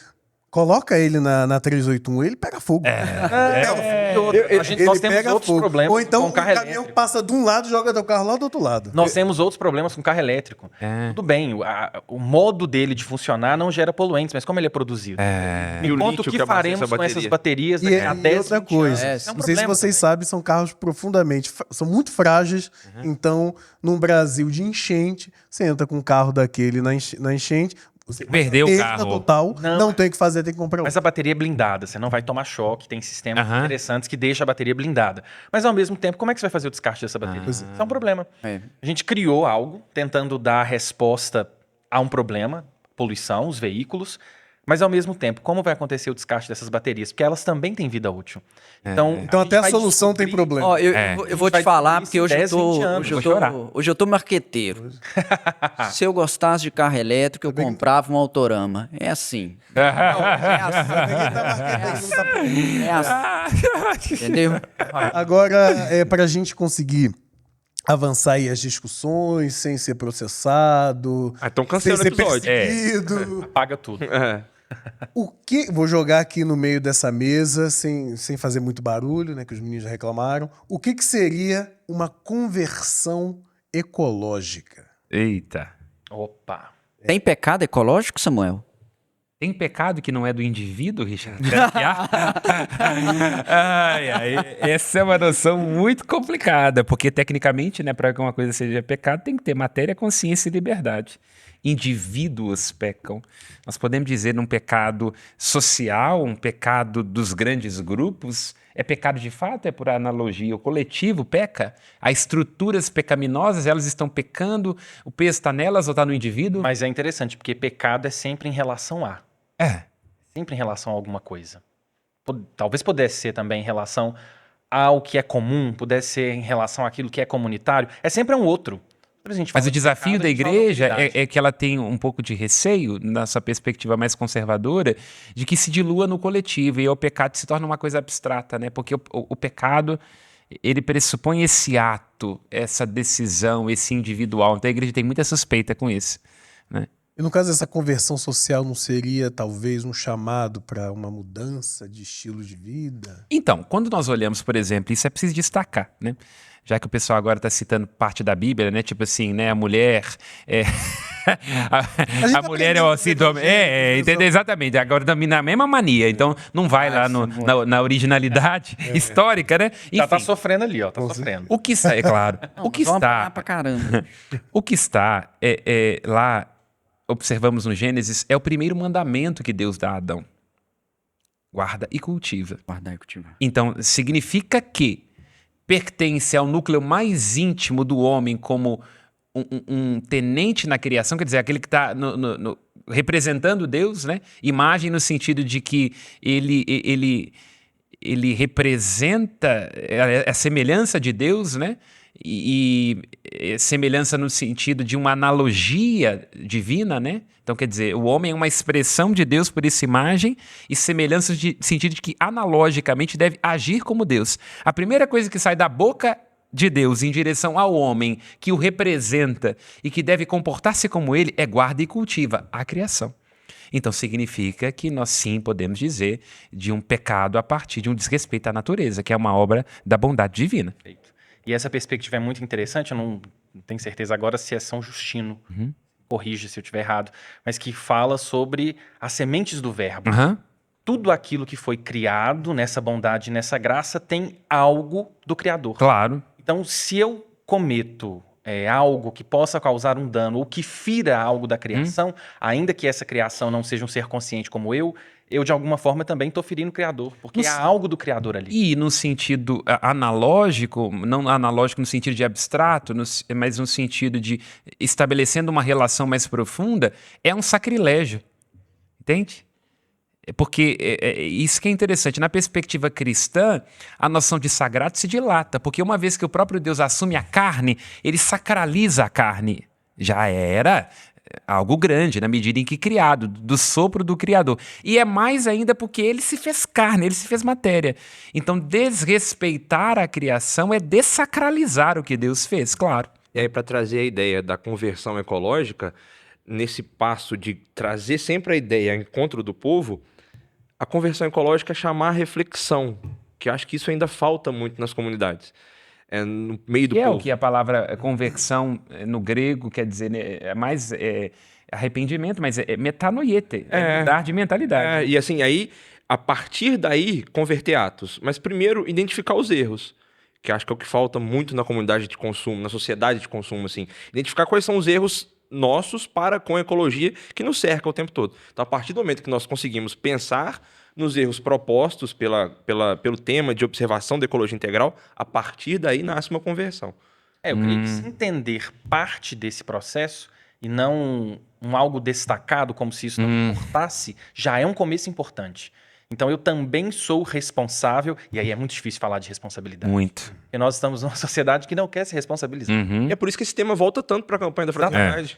Coloca ele na 381, ele pega fogo. Nós temos outros problemas Ou então com o carro caminhão elétrico. passa de um lado e joga teu carro lá do outro lado. Nós temos outros problemas com carro elétrico. Tudo bem, o modo dele de funcionar não gera poluentes, mas como ele é produzido? E o Me conta o lítio que que abastece faremos a com essas bateria. baterias E, daqui a e 10, outra 20 coisa, anos? É um não sei se problema vocês também. sabem, são carros profundamente, são muito frágeis. Então, num Brasil de enchente, você entra com um carro daquele na enchente, você Perdeu o perda carro. total, Não. não tem o que fazer, tem que comprar Mas outro. a bateria é blindada, você não vai tomar choque, tem sistemas Aham. interessantes que deixam a bateria blindada. Mas ao mesmo tempo, como é que você vai fazer o descarte dessa bateria? Isso é um problema. É. A gente criou algo tentando dar resposta a um problema, poluição, os veículos, mas ao mesmo tempo, como vai acontecer o descarte dessas baterias? Porque elas também têm vida útil. Então, Então até a vai solução tem descobrir- problema. Ó, É. eu vou te vai falar, descobrir porque isso hoje em eu 10, 20 tô, anos. hoje eu tô marqueteiro. Se eu gostasse de carro elétrico, eu comprava um Autorama. É assim. É assim. Entendeu? Agora, para a gente conseguir avançar aí as discussões sem ser processado, Então sem cancela o ser episódio. perseguido. Apaga tudo. O que. Vou jogar aqui no meio dessa mesa, sem fazer muito barulho, né? Que os meninos já reclamaram. O que seria uma conversão ecológica? Eita. Opa. Tem pecado ecológico, Samuel? Tem pecado que não é do indivíduo, Richard? Ai, ai, essa é uma noção muito complicada, porque tecnicamente, né, para que uma coisa seja pecado, tem que ter matéria, consciência e liberdade. Indivíduos pecam. Nós podemos dizer num pecado social, um pecado dos grandes grupos. É pecado de fato? É por analogia. O coletivo peca? As estruturas pecaminosas, elas estão pecando? O peso está nelas ou está no indivíduo? Mas é interessante, porque pecado é sempre em relação a. É. Sempre em relação a alguma coisa. Talvez pudesse ser também em relação ao que é comum, pudesse ser em relação àquilo que é comunitário. É sempre um outro. Quando a gente Mas fala o de desafio pecado, da a gente fala igreja humanidade. é que ela tem um pouco de receio, na sua perspectiva mais conservadora, de que se dilua no coletivo e o pecado se torna uma coisa abstrata, né? Porque o pecado, ele pressupõe esse ato, essa decisão, esse individual. Então a igreja tem muita suspeita com isso, né? E no caso dessa conversão social, não seria talvez um chamado para uma mudança de estilo de vida? Então, quando nós olhamos, por exemplo, isso é preciso destacar, né? Já que o pessoal agora está citando parte da Bíblia, né? Tipo assim, né? A mulher a mulher é o sintoma. Entendeu? Exatamente. Agora domina a mesma mania. Então, não vai lá na originalidade histórica, né? Já tá Enfim, sofrendo ali, ó. Tá sofrendo. o que está, é claro. O que Vamos apanhar está pra caramba. o que está lá, observamos no Gênesis, é o primeiro mandamento que Deus dá a Adão. Guarda e cultiva. Guardar e cultivar. Então, significa que pertence ao núcleo mais íntimo do homem como um tenente na criação, quer dizer, aquele que está representando Deus, né? Imagem no sentido de que ele representa a semelhança de Deus, né? E semelhança no sentido de uma analogia divina, né? Então, quer dizer, o homem é uma expressão de Deus por essa imagem e semelhança de sentido de que analogicamente deve agir como Deus. A primeira coisa que sai da boca de Deus em direção ao homem que o representa e que deve comportar-se como ele é guarda e cultiva a criação. Então significa que nós sim podemos dizer de um pecado a partir de um desrespeito à natureza, que é uma obra da bondade divina. Perfeito. E essa perspectiva é muito interessante, eu não tenho certeza agora se é São Justino, corrija se eu estiver errado, mas que fala sobre as sementes do verbo. Aham. Tudo aquilo que foi criado nessa bondade, nessa graça, tem algo do Criador. Claro. Então, se eu cometo algo que possa causar um dano ou que fira algo da criação, ainda que essa criação não seja um ser consciente como eu de alguma forma também estou ferindo o Criador, porque há algo do Criador ali. E no sentido analógico, não analógico no sentido de abstrato, mas no sentido de estabelecendo uma relação mais profunda, é um sacrilégio. Entende? Porque isso que é interessante. Na perspectiva cristã, a noção de sagrado se dilata, porque uma vez que o próprio Deus assume a carne, ele sacraliza a carne. Já era algo grande, na medida em que criado, do sopro do Criador. E é mais ainda porque ele se fez carne, ele se fez matéria. Então, desrespeitar a criação é dessacralizar o que Deus fez, claro. E aí, para trazer a ideia da conversão ecológica, nesse passo de trazer sempre a ideia ao encontro do povo, a conversão ecológica é chamar a reflexão, que eu acho que isso ainda falta muito nas comunidades. No meio do Que é povo. o que a palavra conversão no grego quer dizer, né? É mais arrependimento, mas é metanoiete, é mudar de mentalidade. E assim, aí, a partir daí, converter atos. Mas primeiro, identificar os erros, que acho que é o que falta muito na comunidade de consumo, na sociedade de consumo, assim. Identificar quais são os erros nossos para com a ecologia que nos cerca o tempo todo. Então, a partir do momento que nós conseguimos pensar nos erros propostos pelo tema de observação da ecologia integral, a partir daí nasce uma conversão. Eu creio que se entender parte desse processo e não algo destacado, como se isso não importasse, já é um começo importante. Então eu também sou responsável, e aí é muito difícil falar de responsabilidade. Muito. Porque nós estamos numa sociedade que não quer se responsabilizar. E é por isso que esse tema volta tanto para a campanha da fraternidade.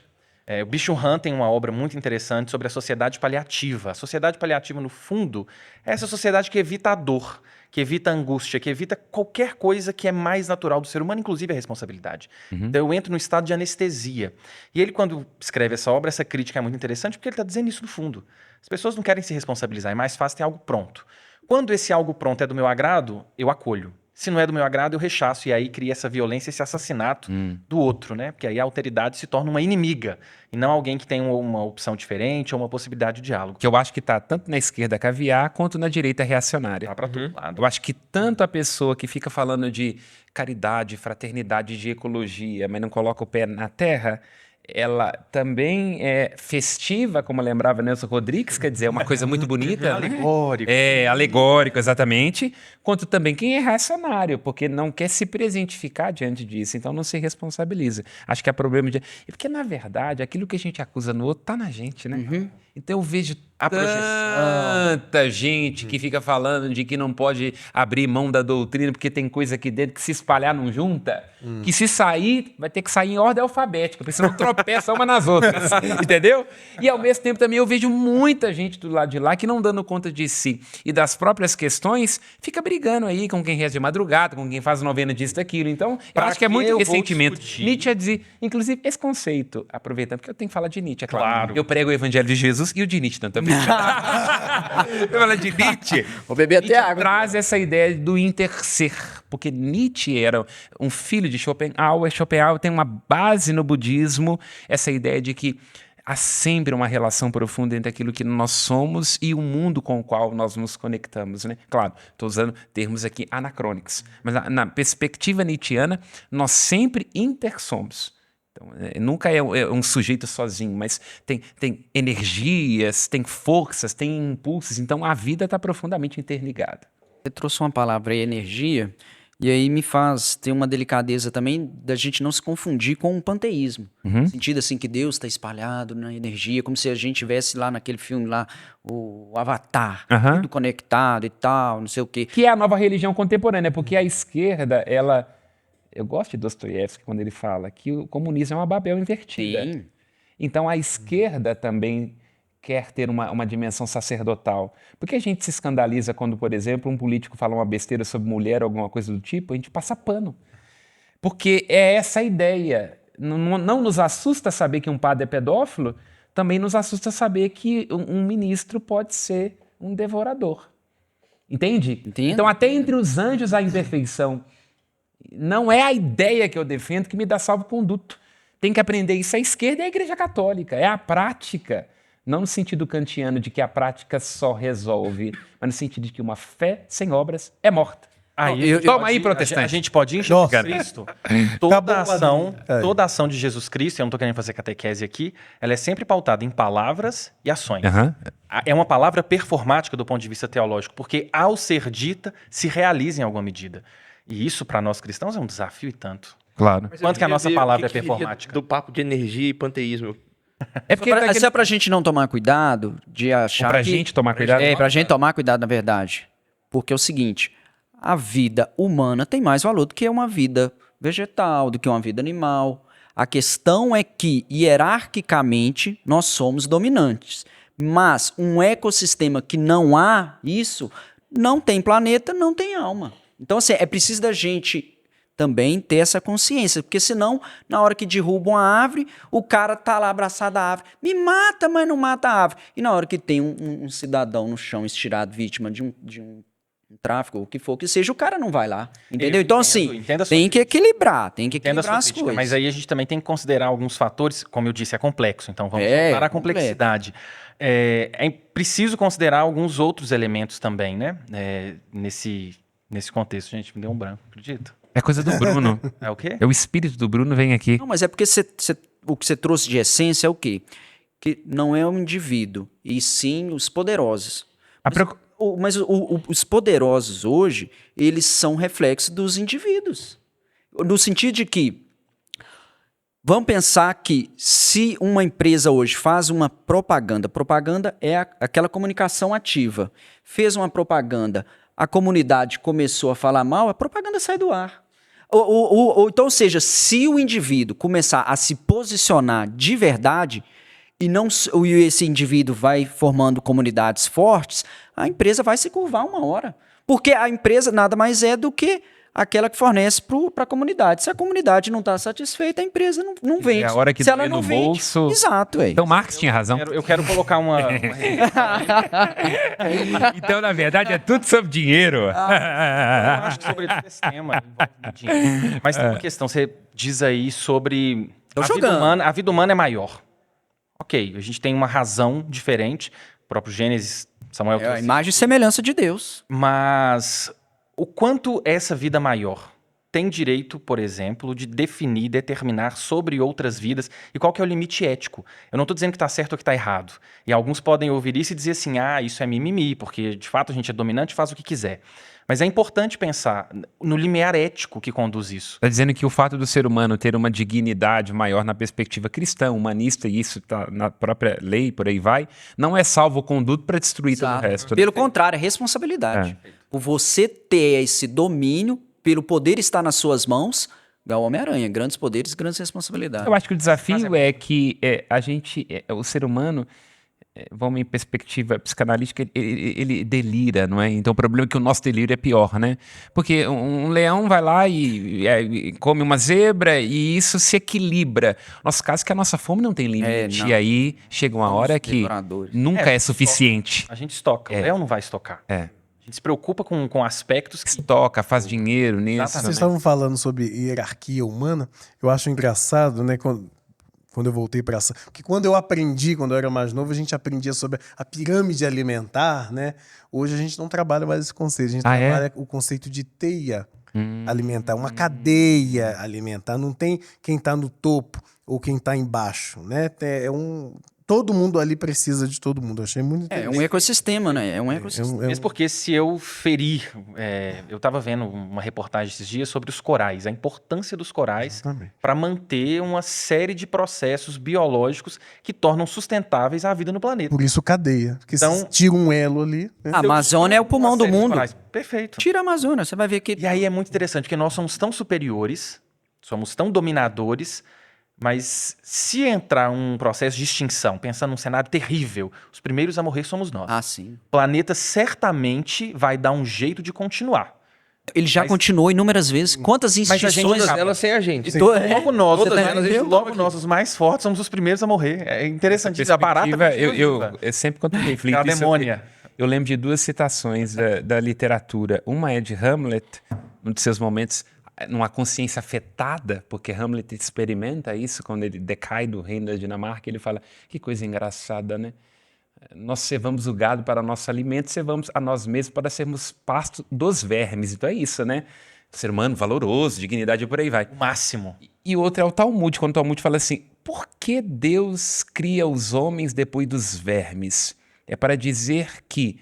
O Bicho Han tem uma obra muito interessante sobre a sociedade paliativa. A sociedade paliativa, no fundo, é essa sociedade que evita a dor, que evita a angústia, que evita qualquer coisa que é mais natural do ser humano, inclusive a responsabilidade. Então eu entro no estado de anestesia. E ele, quando escreve essa obra, essa crítica é muito interessante, porque ele está dizendo isso no fundo. As pessoas não querem se responsabilizar, é mais fácil ter algo pronto. Quando esse algo pronto é do meu agrado, eu acolho. Se não é do meu agrado, eu rechaço. E aí cria essa violência, esse assassinato do outro, né? Porque aí a alteridade se torna uma inimiga. E não alguém que tem uma opção diferente ou uma possibilidade de diálogo. Que eu acho que tá tanto na esquerda caviar quanto na direita reacionária. Tá pra todo lado. Eu acho que tanto a pessoa que fica falando de caridade, fraternidade, de ecologia, mas não coloca o pé na terra, ela também é festiva, como lembrava Nelson Rodrigues, quer dizer, é uma coisa muito bonita. Né? Alegórico. É, alegórico, exatamente. Quanto também quem é reacionário, porque não quer se presentificar diante disso, então não se responsabiliza. Acho que é problema de... Porque, na verdade, aquilo que a gente acusa no outro tá na gente, né? Então eu vejo A projeção. tanta gente que fica falando de que não pode abrir mão da doutrina porque tem coisa aqui dentro que se espalhar não junta, que se sair, vai ter que sair em ordem alfabética, porque senão tropeça uma nas outras, entendeu? E ao mesmo tempo também eu vejo muita gente do lado de lá que não dando conta de si e das próprias questões, fica brigando aí com quem reza de madrugada, com quem faz novena disso, daquilo. Então, eu Pra acho que é que muito eu vou ressentimento. discutir? Nietzsche dizia, inclusive, esse conceito, aproveitando, porque eu tenho que falar de Nietzsche, é claro. Claro. Eu prego o evangelho de Jesus e o de Nietzsche também. Eu falo de Nietzsche. Vou beber até Nietzsche água. traz essa ideia do interser, porque Nietzsche era um filho de Schopenhauer. Schopenhauer tem uma base no budismo, essa ideia de que há sempre uma relação profunda entre aquilo que nós somos e o mundo com o qual nós nos conectamos, né? Claro, estou usando termos aqui anacrônicos, mas na perspectiva nietzschiana, nós sempre intersomos. Então, nunca é um sujeito sozinho, mas tem energias, tem forças, tem impulsos. Então, a vida está profundamente interligada. Você trouxe uma palavra aí, energia, e aí me faz ter uma delicadeza também da gente não se confundir com o panteísmo. No sentido assim que Deus está espalhado na energia, como se a gente tivesse lá naquele filme lá, o Avatar, tudo conectado e tal, não sei o quê. Que é a nova religião contemporânea, porque a esquerda, ela... Eu gosto de Dostoiévski quando ele fala que o comunismo é uma Babel invertida. Sim. Então a esquerda também quer ter uma dimensão sacerdotal. Por que a gente se escandaliza quando, por exemplo, um político fala uma besteira sobre mulher ou alguma coisa do tipo? A gente passa pano. Porque é essa a ideia. Não nos assusta saber que um padre é pedófilo, também nos assusta saber que um ministro pode ser um devorador. Entende? Entendo. Então até entre os anjos há imperfeição. Não é a ideia que eu defendo que me dá salvo-conduto. Tem que aprender isso à esquerda e à Igreja Católica. É a prática. Não no sentido kantiano de que a prática só resolve, mas no sentido de que uma fé sem obras é morta. Toma aí, protestante. A gente pode ir em Nossa. Jesus Cristo. Acabou Toda ação de Jesus Cristo, eu não estou querendo fazer catequese aqui, ela é sempre pautada em palavras e ações. É uma palavra performática do ponto de vista teológico, porque ao ser dita, se realiza em alguma medida. E isso, para nós cristãos, é um desafio e tanto. Claro. Mas eu Quanto que a queria nossa ver palavra o que é performática? Do papo de energia e panteísmo. É porque Se é pra gente não tomar cuidado de achar pra que... gente tomar cuidado. É, pra gente tomar cuidado, na verdade. Porque é o seguinte, a vida humana tem mais valor do que uma vida vegetal, do que uma vida animal. A questão é que, hierarquicamente, nós somos dominantes. Mas um ecossistema que não há isso, não tem planeta, não tem alma. Então, assim, é preciso da gente também ter essa consciência, porque senão, na hora que derrubam a árvore, o cara tá lá abraçado à árvore, me mata, mas não mata a árvore. E na hora que tem um cidadão no chão estirado, vítima de um tráfico, ou o que for que seja, o cara não vai lá, entendeu? Então, assim, tem que equilibrar as coisas. Mas aí a gente também tem que considerar alguns fatores, como eu disse, é complexo, então vamos voltar à complexidade. É preciso considerar alguns outros elementos também, né? Nesse contexto. Gente, me deu um branco, acredito. É coisa do Bruno. É o quê? É o espírito do Bruno vem aqui. Não, mas é porque o que você trouxe de essência é o quê? Que não é o indivíduo, e sim os poderosos. Mas os poderosos hoje, eles são reflexo dos indivíduos. No sentido de que, vamos pensar que se uma empresa hoje faz uma propaganda é aquela comunicação ativa, fez uma propaganda, a comunidade começou a falar mal, a propaganda sai do ar. Então, ou seja, se o indivíduo começar a se posicionar de verdade, e esse indivíduo vai formando comunidades fortes, a empresa vai se curvar uma hora. Porque a empresa nada mais é do que aquela que fornece para a comunidade. Se a comunidade não está satisfeita, a empresa não vende. É a hora que se ela doer não no vende, bolso. Exato. Então Marx tinha razão. Eu quero colocar uma Então, na verdade, é tudo sobre dinheiro. Eu acho que sobre esse tema envolve muito dinheiro. Mas tem uma questão, você diz aí sobre a vida humana é maior. Ok, a gente tem uma razão diferente, o próprio Gênesis, Samuel... É a imagem e semelhança de Deus. Mas o quanto essa vida maior tem direito, por exemplo, de definir, determinar sobre outras vidas e qual que é o limite ético? Eu não estou dizendo que está certo ou que está errado. E alguns podem ouvir isso e dizer assim, isso é mimimi, porque de fato a gente é dominante e faz o que quiser. Mas é importante pensar no limiar ético que conduz isso. Está dizendo que o fato do ser humano ter uma dignidade maior na perspectiva cristã, humanista, e isso está na própria lei, por aí vai, não é salvo-conduto para destruir todo o resto. Pelo contrário, é responsabilidade. Por você ter esse domínio, pelo poder estar nas suas mãos, igual o Homem-Aranha, grandes poderes, grandes responsabilidades. Eu acho que o desafio é que o ser humano, vamos em perspectiva psicanalítica, ele delira, não é? Então o problema é que o nosso delírio é pior, né? Porque um leão vai lá e come uma zebra e isso se equilibra. Nosso caso é que a nossa fome não tem limite. E aí chega uma hora que nunca é suficiente. A gente estoca, o leão não vai estocar. A gente se preocupa com aspectos que... Estoca, faz dinheiro nisso. Vocês estavam falando sobre hierarquia humana. Eu acho engraçado, né? Quando eu voltei para essa... Porque quando eu era mais novo, a gente aprendia sobre a pirâmide alimentar, né? Hoje a gente não trabalha mais esse conceito. A gente trabalha o conceito de teia alimentar, uma cadeia alimentar. Não tem quem está no topo ou quem está embaixo, né? Todo mundo ali precisa de todo mundo. Eu achei muito interessante. É um ecossistema, né? É um ecossistema. Mesmo porque se eu ferir... eu estava vendo uma reportagem esses dias sobre os corais, a importância dos corais para manter uma série de processos biológicos que tornam sustentáveis a vida no planeta. Por isso cadeia. Porque se tira um elo ali... Né? A Amazônia é o pulmão do mundo. Perfeito. Tira a Amazônia, você vai ver que... E aí é muito interessante, porque nós somos tão superiores, somos tão dominadores... Mas se entrar um processo de extinção, pensando num cenário terrível, os primeiros a morrer somos nós. Sim. O planeta certamente vai dar um jeito de continuar. Ele já continuou inúmeras vezes. Quantas extinções... Todas elas sem a gente. Logo nós, todas os mais fortes, somos os primeiros a morrer. É interessante. A barata eu sempre quando eu reflito a demônia. Eu lembro de duas citações da literatura. Uma é de Hamlet, um de seus momentos... numa consciência afetada, porque Hamlet experimenta isso quando ele decai do reino da Dinamarca, ele fala, que coisa engraçada, né? Nós cevamos o gado para nosso alimento, cevamos a nós mesmos para sermos pasto dos vermes. Então é isso, né? Ser humano valoroso, dignidade e por aí vai. O máximo. E outra é o Talmud, quando o Talmud fala assim, por que Deus cria os homens depois dos vermes? É para dizer que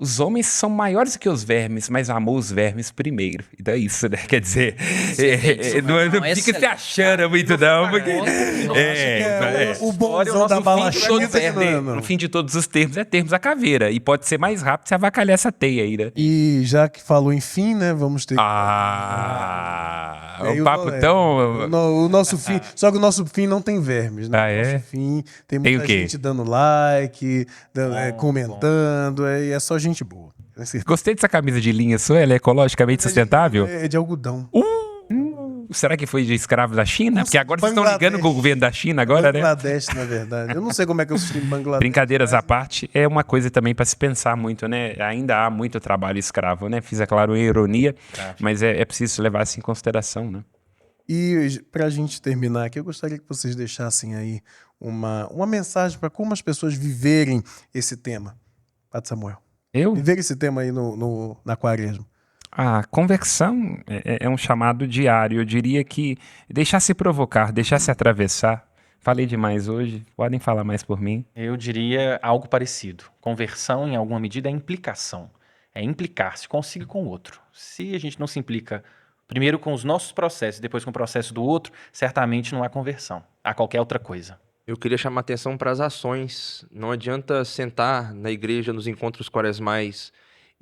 os homens são maiores que os vermes, mas amou os vermes primeiro. Então é isso, né? Quer dizer, não fica se achando muito, não. Porque, o bonzão da bala no fim de todos os termos, é termos a caveira. E pode ser mais rápido se avacalhar essa teia aí, né? E já que falou em fim, né? Vamos ter... o papo tão... O nosso fim... Só que o nosso fim não tem vermes, né? O nosso fim tem muita gente dando like, comentando, e é só gente boa. Gostei dessa camisa de linha sua, ela é ecologicamente sustentável? É de algodão. Será que foi de escravo da China? Porque agora vocês estão Bangladesh. ligando com o governo da China agora, né? Bangladesh, na verdade. Eu não sei como é que eu assisti em Bangladesh. Brincadeiras à parte, é uma coisa também para se pensar muito, né? Ainda há muito trabalho escravo, né? Fiz, é claro, ironia, mas é preciso levar isso em consideração, né? E para a gente terminar aqui, eu gostaria que vocês deixassem aí uma mensagem para como as pessoas viverem esse tema. Padre Samuel. Eu? Viver esse tema aí na quaresma. A conversão é um chamado diário. Eu diria que deixar se provocar, deixar se atravessar. Falei demais hoje, podem falar mais por mim. Eu diria algo parecido. Conversão, em alguma medida, é implicação. É implicar-se consigo e com o outro. Se a gente não se implica primeiro com os nossos processos e depois com o processo do outro, certamente não há conversão. Há qualquer outra coisa. Eu queria chamar atenção para as ações. Não adianta sentar na igreja nos encontros quaresmais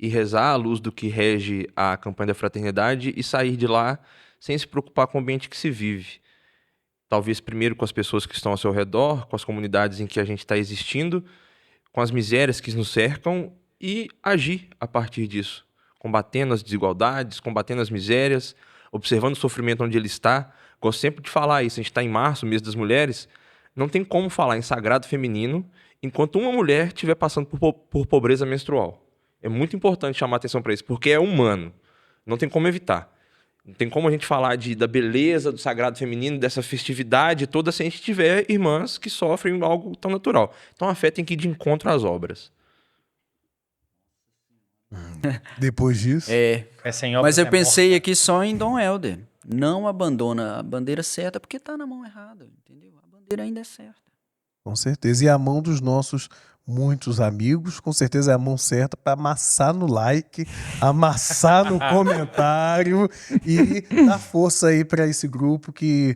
e rezar à luz do que rege a campanha da fraternidade e sair de lá sem se preocupar com o ambiente que se vive. Talvez primeiro com as pessoas que estão ao seu redor, com as comunidades em que a gente está existindo, com as misérias que nos cercam e agir a partir disso, combatendo as desigualdades, combatendo as misérias, observando o sofrimento onde ele está. Gosto sempre de falar isso, a gente está em março, mês das mulheres, não tem como falar em sagrado feminino enquanto uma mulher estiver passando por pobreza menstrual. É muito importante chamar atenção para isso, porque é humano, não tem como evitar. Não tem como a gente falar da beleza do sagrado feminino, dessa festividade toda, se a gente tiver irmãs que sofrem algo tão natural. Então a fé tem que ir de encontro às obras. Depois disso, É sem obras, Mas eu é pensei aqui só em Dom Helder. Não abandona a bandeira certa porque tá na mão errada, entendeu? A bandeira ainda é certa. com certeza. E a mão dos nossos muitos amigos, com certeza é a mão certa para amassar no like, amassar no comentário e dar força aí para esse grupo que,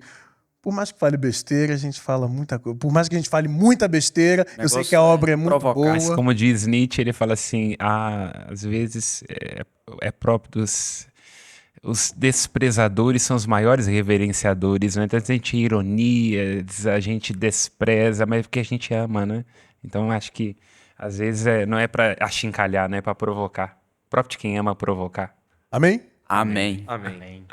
por mais que fale besteira, a gente fala muita coisa. Por mais que a gente fale muita besteira, eu sei que a obra é muito provocar. Mas boa. como diz Nietzsche, ele fala assim, às vezes é próprio dos... Os desprezadores são os maiores reverenciadores, né? Então a gente ironia, a gente despreza, mas é porque a gente ama, né? Então acho que às vezes não é para achincalhar, né? É para provocar. O próprio de quem ama provocar. Amém? Amém. Amém. Amém.